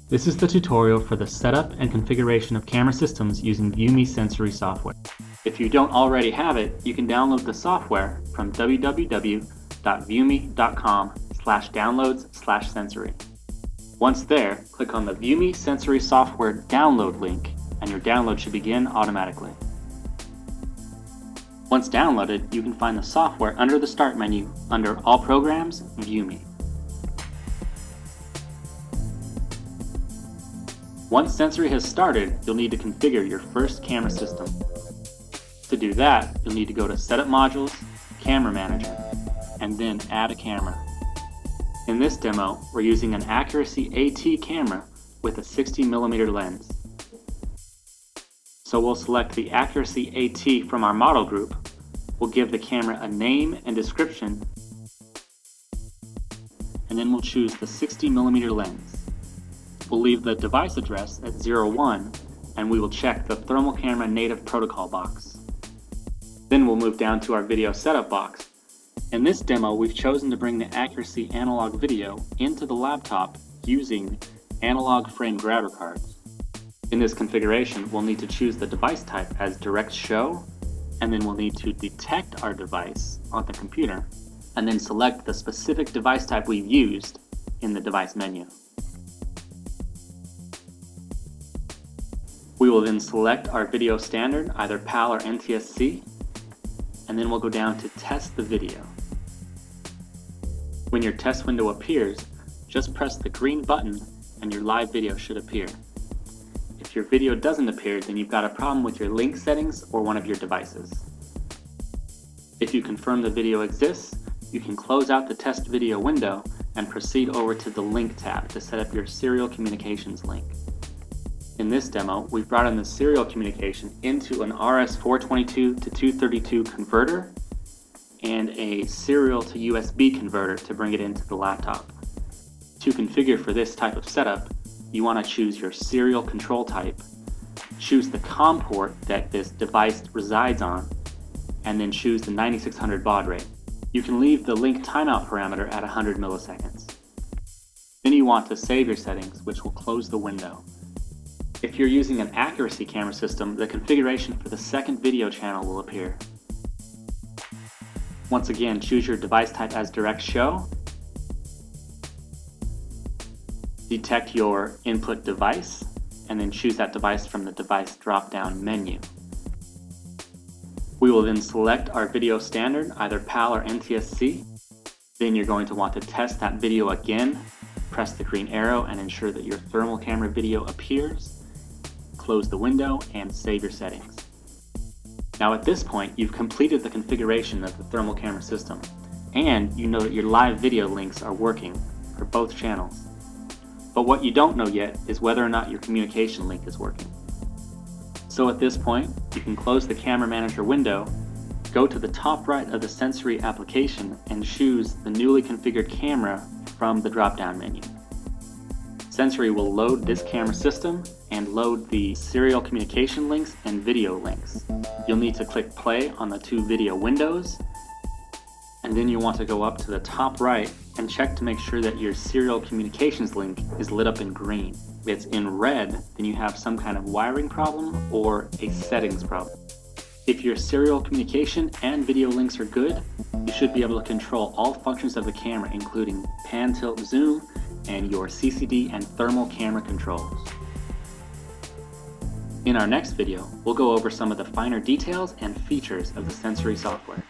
This is the tutorial for the setup and configuration of camera systems using ViewMe Sensorii software. If you don't already have it, you can download the software from www.viewme.com/downloads/sensorii. Once there, click on the ViewMe Sensorii software download link and your download should begin automatically. Once downloaded, you can find the software under the Start menu under All Programs, ViewMe. Once Sensorii has started, you'll need to configure your first camera system. To do that, you'll need to go to Setup Modules, Camera Manager, and then Add a Camera. In this demo, we're using an Accuracii AT camera with a 60mm lens. So we'll select the Accuracii AT from our model group. We'll give the camera a name and description, and then we'll choose the 60mm lens. We'll leave the device address at 01, and we will check the Thermal Camera Native Protocol box. Then we'll move down to our video setup box. In this demo, we've chosen to bring the Accuracii analog video into the laptop using analog frame grabber cards. In this configuration, we'll need to choose the device type as DSHOW, and then we'll need to detect our device on the computer, and then select the specific device type we've used in the device menu. We will then select our video standard, either PAL or NTSC, and then we'll go down to Test the Video. When your test window appears, just press the green button and your live video should appear. If your video doesn't appear, then you've got a problem with your link settings or one of your devices. If you confirm the video exists, you can close out the test video window and proceed over to the Link tab to set up your serial communications link. In this demo, we've brought in the serial communication into an RS422 to 232 converter and a serial to USB converter to bring it into the laptop. To configure for this type of setup, you want to choose your serial control type, choose the COM port that this device resides on, and then choose the 9600 baud rate. You can leave the link timeout parameter at 100 milliseconds. Then you want to save your settings, which will close the window. If you're using an Accuracii camera system, the configuration for the second video channel will appear. Once again, choose your device type as DSHOW. Detect your input device, and then choose that device from the device drop-down menu. We will then select our video standard, either PAL or NTSC. Then you're going to want to test that video again. Press the green arrow and ensure that your thermal camera video appears. Close the window and save your settings. Now at this point, you've completed the configuration of the thermal camera system, and you know that your live video links are working for both channels. But what you don't know yet is whether or not your communication link is working. So at this point, you can close the Camera Manager window, go to the top right of the Sensorii application, and choose the newly configured camera from the drop-down menu. Sensorii will load this camera system and load the serial communication links and video links. You'll need to click play on the two video windows, and then you want to go up to the top right and check to make sure that your serial communications link is lit up in green. If it's in red, then you have some kind of wiring problem or a settings problem. If your serial communication and video links are good, you should be able to control all functions of the camera, including pan, tilt, zoom, and your CCD and thermal camera controls. In our next video, we'll go over some of the finer details and features of the Sensorii software.